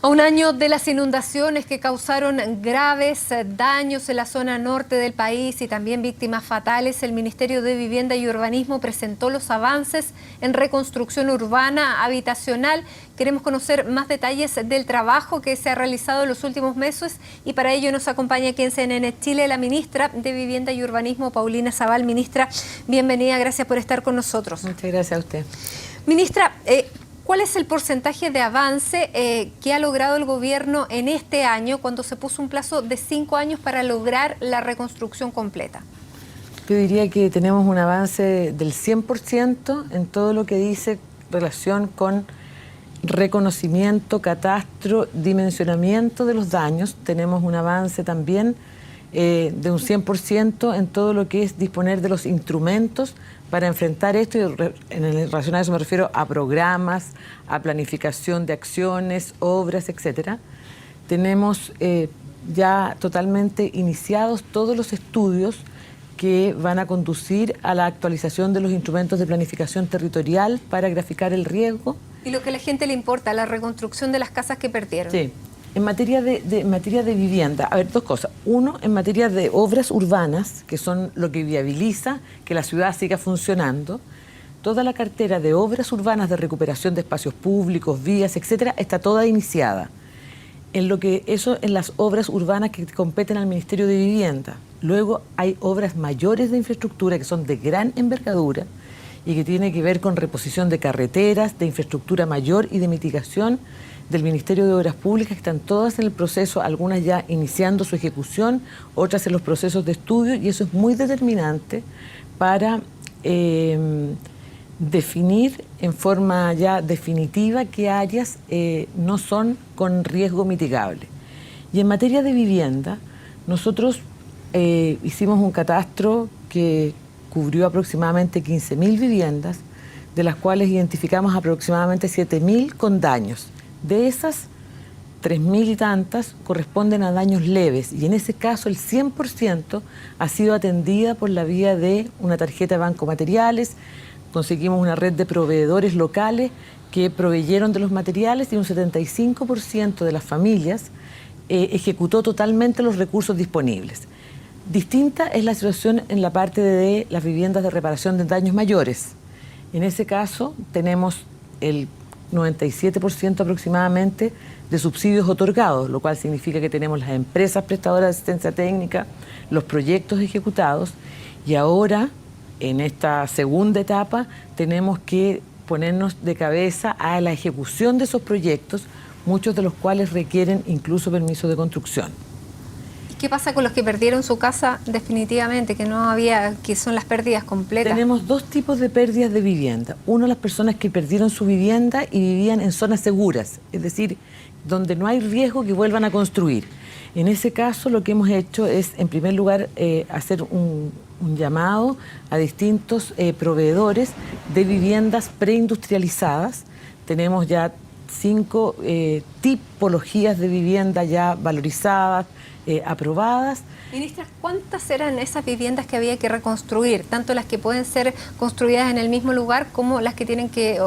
A un año de las inundaciones que causaron graves daños en la zona norte del país y también víctimas fatales, el Ministerio de Vivienda y Urbanismo presentó los avances en reconstrucción urbana habitacional. Queremos conocer más detalles del trabajo que se ha realizado en los últimos meses y para ello nos acompaña aquí en CNN Chile la ministra de Vivienda y Urbanismo, Paulina Zabal. Ministra, bienvenida, gracias por estar con nosotros. Muchas gracias a usted. Ministra, ¿cuál es el porcentaje de avance que ha logrado el gobierno en este año cuando se puso un plazo de 5 años para lograr la reconstrucción completa? Yo diría que tenemos un avance del 100% en todo lo que dice relación con reconocimiento, catastro, dimensionamiento de los daños. Tenemos un avance también de un 100% en todo lo que es disponer de los instrumentos para enfrentar esto, y en relación a eso me refiero a programas, a planificación de acciones, obras, etcétera. Tenemos ya totalmente iniciados todos los estudios que van a conducir a la actualización de los instrumentos de planificación territorial para graficar el riesgo. Y lo que a la gente le importa, la reconstrucción de las casas que perdieron. Sí. En materia de vivienda, a ver, dos cosas. Uno, en materia de obras urbanas, que son lo que viabiliza que la ciudad siga funcionando, toda la cartera de obras urbanas de recuperación de espacios públicos, vías, etcétera, está toda iniciada. En las obras urbanas que competen al Ministerio de Vivienda. Luego hay obras mayores de infraestructura que son de gran envergadura y que tienen que ver con reposición de carreteras, de infraestructura mayor y de mitigación del Ministerio de Obras Públicas, que están todas en el proceso, algunas ya iniciando su ejecución, otras en los procesos de estudio, y eso es muy determinante para definir en forma ya definitiva qué áreas no son con riesgo mitigable. Y en materia de vivienda, nosotros hicimos un catastro que cubrió aproximadamente 15.000 viviendas, de las cuales identificamos aproximadamente 7.000 con daños. De esas, 3.000 y tantas corresponden a daños leves, y en ese caso el 100% ha sido atendida por la vía de una tarjeta de Banco Materiales. Conseguimos una red de proveedores locales que proveyeron de los materiales y un 75% de las familias ejecutó totalmente los recursos disponibles. Distinta es la situación en la parte de las viviendas de reparación de daños mayores. En ese caso tenemos el 97% aproximadamente de subsidios otorgados, lo cual significa que tenemos las empresas prestadoras de asistencia técnica, los proyectos ejecutados, y ahora, en esta segunda etapa, tenemos que ponernos de cabeza a la ejecución de esos proyectos, muchos de los cuales requieren incluso permiso de construcción. ¿Qué pasa con los que perdieron su casa definitivamente, que son las pérdidas completas? Tenemos dos tipos de pérdidas de vivienda. Uno, las personas que perdieron su vivienda y vivían en zonas seguras, es decir, donde no hay riesgo que vuelvan a construir. En ese caso, lo que hemos hecho es, en primer lugar, hacer un llamado a distintos proveedores de viviendas preindustrializadas. Tenemos ya 5 tipologías de vivienda ya valorizadas, aprobadas. Ministra, ¿cuántas eran esas viviendas que había que reconstruir? Tanto las que pueden ser construidas en el mismo lugar como las que tienen que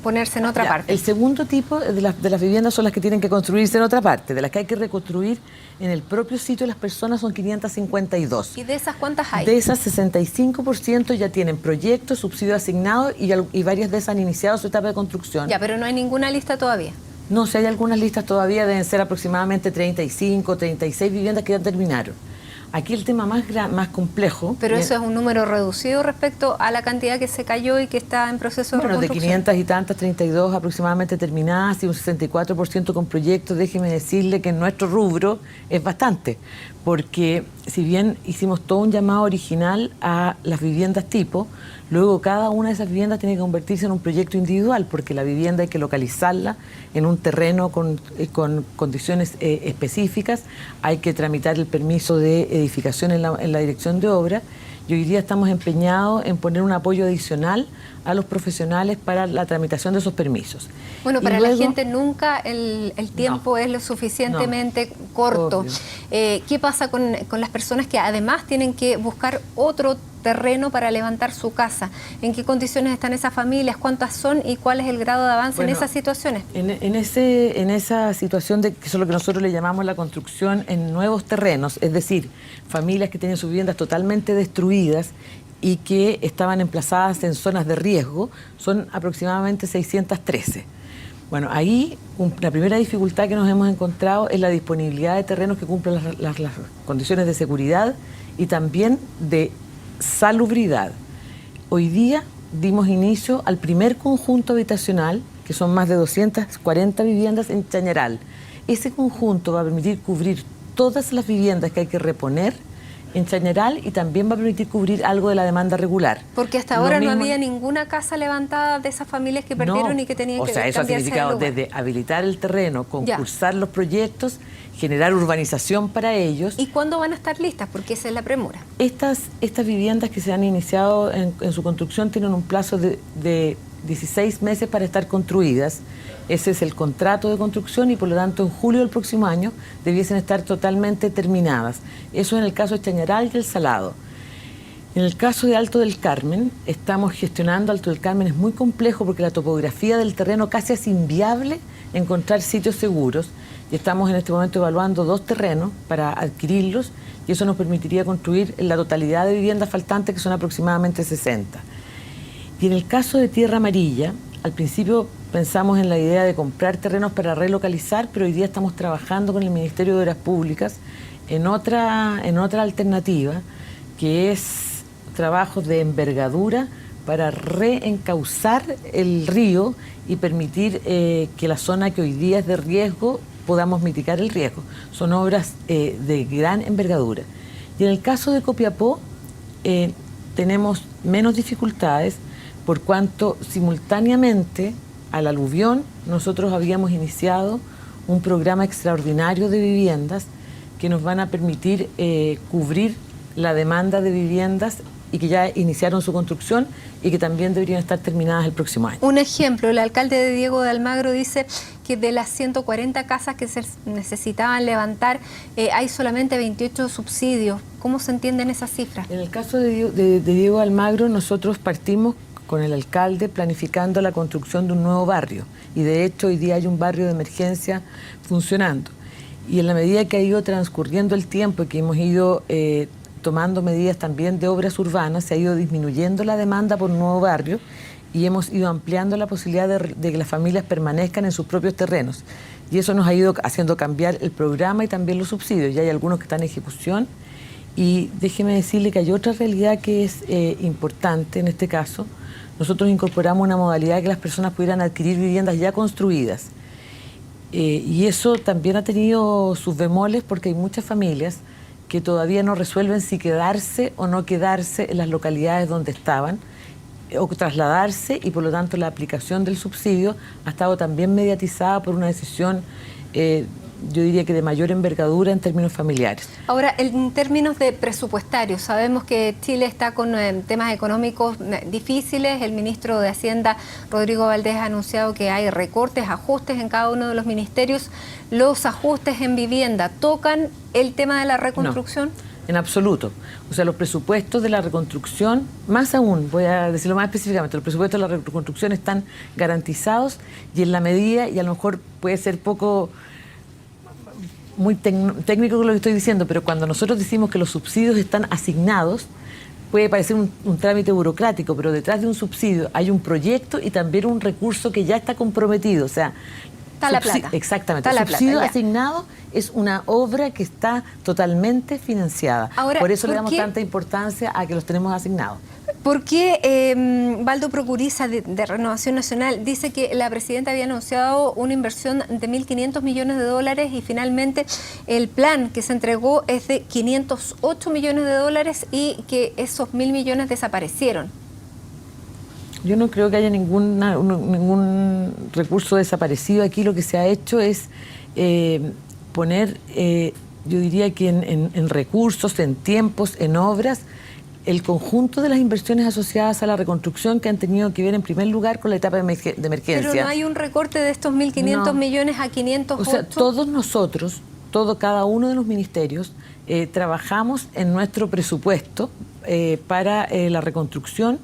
ponerse en otra parte. El segundo tipo de las viviendas son las que tienen que construirse en otra parte. De las que hay que reconstruir en el propio sitio las personas son 552. ¿Y de esas cuántas hay? De esas, 65% ya tienen proyectos, subsidios asignados y varias de esas han iniciado su etapa de construcción. Ya, pero no hay ninguna lista todavía. No, si hay algunas listas todavía, deben ser aproximadamente 35, 36 viviendas que ya terminaron. Aquí el tema más complejo... Pero eso es un número reducido respecto a la cantidad que se cayó y que está en proceso de reconstrucción. De 500 y tantas, 32 aproximadamente terminadas y un 64% con proyectos. Déjeme decirle que en nuestro rubro es bastante, porque si bien hicimos todo un llamado original a las viviendas tipo, luego cada una de esas viviendas tiene que convertirse en un proyecto individual, porque la vivienda hay que localizarla en un terreno con condiciones específicas, hay que tramitar el permiso de edificación en la dirección de obra, y hoy día estamos empeñados en poner un apoyo adicional a los profesionales para la tramitación de esos permisos. Bueno, para luego, la gente nunca el tiempo es lo suficientemente corto. ¿Qué pasa con las personas que además tienen que buscar otro terreno para levantar su casa. ¿En qué condiciones están esas familias? ¿Cuántas son? ¿Y cuál es el grado de avance en esas situaciones? En esa situación de que eso es lo que nosotros le llamamos la construcción en nuevos terrenos, es decir, familias que tienen sus viviendas totalmente destruidas y que estaban emplazadas en zonas de riesgo, son aproximadamente 613. Bueno, ahí la primera dificultad que nos hemos encontrado es la disponibilidad de terrenos que cumplan las condiciones de seguridad y también de salubridad. Hoy día dimos inicio al primer conjunto habitacional, que son más de 240 viviendas en Chañaral. Ese conjunto va a permitir cubrir todas las viviendas que hay que reponer en Chañaral y también va a permitir cubrir algo de la demanda regular. Porque hasta ahora no había ninguna casa levantada de esas familias que perdieron y que tenían que cambiarse. O sea, eso ha significado desde habilitar el terreno, concursar los proyectos, generar urbanización para ellos. ¿Y cuándo van a estar listas? Porque esa es la premura. Estas viviendas que se han iniciado en su construcción tienen un plazo de 16 meses para estar construidas. Ese es el contrato de construcción y por lo tanto en julio del próximo año debiesen estar totalmente terminadas. Eso en el caso de Chañaral y El Salado. En el caso de Alto del Carmen, estamos gestionando Alto del Carmen, es muy complejo porque la topografía del terreno casi es inviable encontrar sitios seguros y estamos en este momento evaluando 2 terrenos para adquirirlos y eso nos permitiría construir la totalidad de viviendas faltantes que son aproximadamente 60. Y en el caso de Tierra Amarilla, al principio pensamos en la idea de comprar terrenos para relocalizar, pero hoy día estamos trabajando con el Ministerio de Obras Públicas en otra alternativa, que es trabajos de envergadura para reencauzar el río y permitir que la zona que hoy día es de riesgo podamos mitigar el riesgo. Son obras de gran envergadura. Y en el caso de Copiapó tenemos menos dificultades por cuanto simultáneamente al aluvión nosotros habíamos iniciado un programa extraordinario de viviendas que nos van a permitir cubrir la demanda de viviendas y que ya iniciaron su construcción y que también deberían estar terminadas el próximo año. Un ejemplo, el alcalde de Diego de Almagro dice que de las 140 casas que se necesitaban levantar, hay solamente 28 subsidios. ¿Cómo se entienden esas cifras? En el caso de Diego de Almagro, nosotros partimos con el alcalde planificando la construcción de un nuevo barrio y de hecho hoy día hay un barrio de emergencia funcionando y en la medida que ha ido transcurriendo el tiempo y que hemos ido tomando medidas también de obras urbanas, se ha ido disminuyendo la demanda por un nuevo barrio y hemos ido ampliando la posibilidad de que las familias permanezcan en sus propios terrenos y eso nos ha ido haciendo cambiar el programa y también los subsidios. Ya hay algunos que están en ejecución y déjeme decirle que hay otra realidad que es importante en este caso. Nosotros incorporamos una modalidad de que las personas pudieran adquirir viviendas ya construidas. Y eso también ha tenido sus bemoles porque hay muchas familias que todavía no resuelven si quedarse o no quedarse en las localidades donde estaban o trasladarse y por lo tanto la aplicación del subsidio ha estado también mediatizada por una decisión yo diría que de mayor envergadura en términos familiares. Ahora, en términos de presupuestarios, sabemos que Chile está con temas económicos difíciles. El ministro de Hacienda, Rodrigo Valdés, ha anunciado que hay recortes, ajustes en cada uno de los ministerios. ¿Los ajustes en vivienda tocan el tema de la reconstrucción? No, en absoluto. O sea, los presupuestos de la reconstrucción, más aún, voy a decirlo más específicamente, los presupuestos de la reconstrucción están garantizados y en la medida, y a lo mejor puede ser poco muy técnico lo que estoy diciendo, pero cuando nosotros decimos que los subsidios están asignados, puede parecer un trámite burocrático, pero detrás de un subsidio hay un proyecto y también un recurso que ya está comprometido. O sea, está la plata. Exactamente. El subsidio asignado es una obra que está totalmente financiada. Ahora, por eso le damos tanta importancia a que los tenemos asignados. ¿Por qué Baldo Procuriza de Renovación Nacional dice que la presidenta había anunciado una inversión de 1.500 millones de dólares y finalmente el plan que se entregó es de 508 millones de dólares y que esos 1.000 millones desaparecieron? Yo no creo que haya ningún recurso desaparecido. Aquí lo que se ha hecho es poner, yo diría que en recursos, en tiempos, en obras, el conjunto de las inversiones asociadas a la reconstrucción que han tenido que ver en primer lugar con la etapa de emergencia. Pero no hay un recorte de estos 1.500 millones a 508. O sea, todos nosotros, cada uno de los ministerios, trabajamos en nuestro presupuesto para la reconstrucción,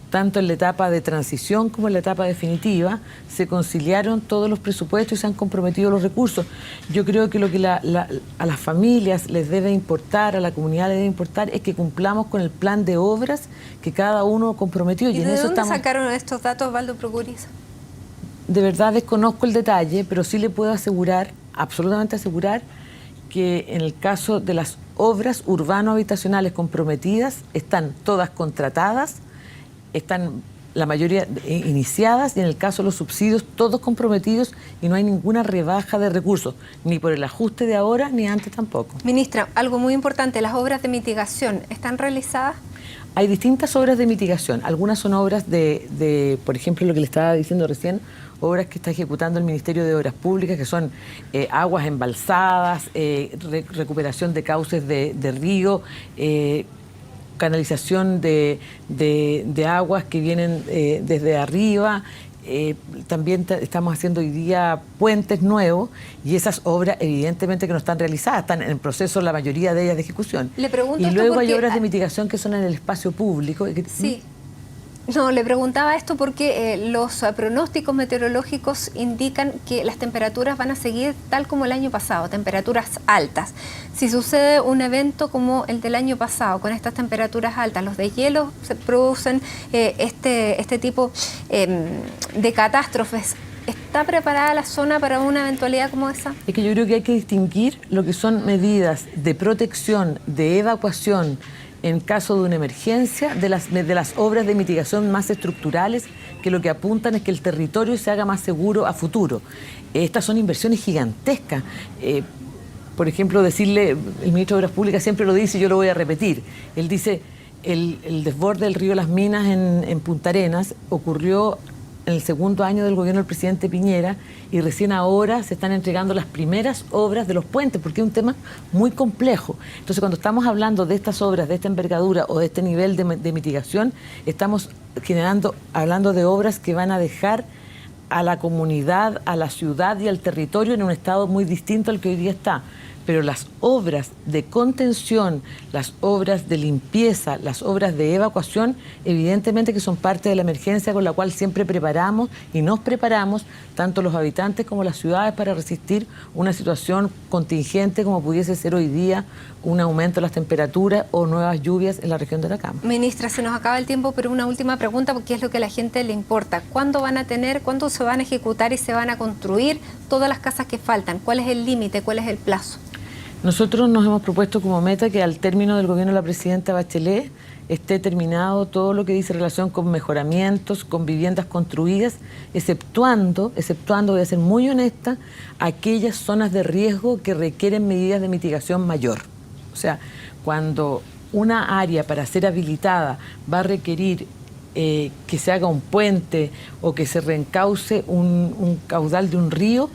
tanto en la etapa de transición como en la etapa definitiva, se conciliaron todos los presupuestos y se han comprometido los recursos. Yo creo que lo que a las familias les debe importar, a la comunidad le debe importar, es que cumplamos con el plan de obras que cada uno comprometió. ¿Y de dónde sacaron estos datos, Osvaldo Procuriza? De verdad desconozco el detalle, pero sí le puedo asegurar, absolutamente asegurar, que en el caso de las obras urbano-habitacionales comprometidas, están todas contratadas, están la mayoría iniciadas, y en el caso de los subsidios todos comprometidos, y no hay ninguna rebaja de recursos, ni por el ajuste de ahora ni antes tampoco. Ministra, algo muy importante, las obras de mitigación, ¿están realizadas? Hay distintas obras de mitigación, algunas son obras por ejemplo, lo que le estaba diciendo recién, obras que está ejecutando el Ministerio de Obras Públicas, que son aguas embalsadas, recuperación de cauces de río, canalización de aguas que vienen desde arriba. También estamos haciendo hoy día puentes nuevos, y esas obras evidentemente que no están realizadas, están en proceso la mayoría de ellas de ejecución. Le pregunto y luego hay obras de mitigación que son en el espacio público. Sí. No, le preguntaba esto porque los pronósticos meteorológicos indican que las temperaturas van a seguir tal como el año pasado, temperaturas altas. Si sucede un evento como el del año pasado, con estas temperaturas altas, los deshielo se producen este tipo de catástrofes. ¿Está preparada la zona para una eventualidad como esa? Es que yo creo que hay que distinguir lo que son medidas de protección, de evacuación, en caso de una emergencia, de las obras de mitigación más estructurales, que lo que apuntan es que el territorio se haga más seguro a futuro. Estas son inversiones gigantescas. Por ejemplo, decirle, el ministro de Obras Públicas siempre lo dice y yo lo voy a repetir. Él dice, el desborde del río Las Minas en Punta Arenas ocurrió en el segundo año del gobierno del presidente Piñera, y recién ahora se están entregando las primeras obras de los puentes, porque es un tema muy complejo. Entonces, cuando estamos hablando de estas obras, de esta envergadura o de este nivel de mitigación, estamos hablando de obras que van a dejar a la comunidad, a la ciudad y al territorio en un estado muy distinto al que hoy día está. Pero las obras de contención, las obras de limpieza, las obras de evacuación, evidentemente que son parte de la emergencia con la cual siempre preparamos y nos preparamos, tanto los habitantes como las ciudades, para resistir una situación contingente como pudiese ser hoy día un aumento de las temperaturas o nuevas lluvias en la región de Atacama. Ministra, se nos acaba el tiempo, pero una última pregunta, porque es lo que a la gente le importa. ¿Cuándo cuándo se van a ejecutar y se van a construir todas las casas que faltan? ¿Cuál es el límite? ¿Cuál es el plazo? Nosotros nos hemos propuesto como meta que al término del gobierno de la presidenta Bachelet esté terminado todo lo que dice relación con mejoramientos, con viviendas construidas, exceptuando, voy a ser muy honesta, aquellas zonas de riesgo que requieren medidas de mitigación mayor. O sea, cuando una área para ser habilitada va a requerir que se haga un puente o que se reencauce un caudal de un río,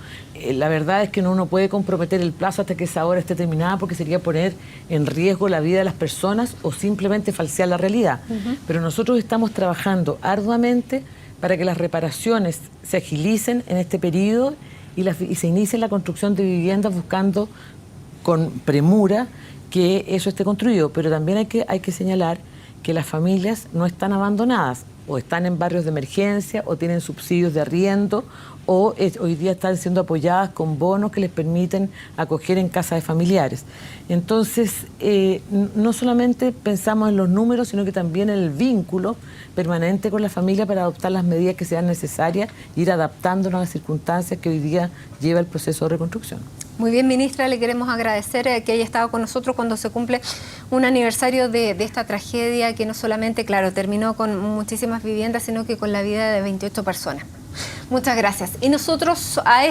la verdad es que uno no puede comprometer el plazo hasta que esa obra esté terminada, porque sería poner en riesgo la vida de las personas o simplemente falsear la realidad. Pero nosotros estamos trabajando arduamente para que las reparaciones se agilicen en este periodo y se inicie la construcción de viviendas, buscando con premura que eso esté construido. Pero también hay que señalar que las familias no están abandonadas, o están en barrios de emergencia, o tienen subsidios de arriendo, o hoy día están siendo apoyadas con bonos que les permiten acoger en casas de familiares. Entonces, no solamente pensamos en los números, sino que también en el vínculo permanente con la familia para adoptar las medidas que sean necesarias e ir adaptándonos a las circunstancias que hoy día lleva el proceso de reconstrucción. Muy bien, ministra, le queremos agradecer que haya estado con nosotros cuando se cumple un aniversario de esta tragedia que no solamente, claro, terminó con muchísimas viviendas, sino que con la vida de 28 personas. Muchas gracias. Y nosotros a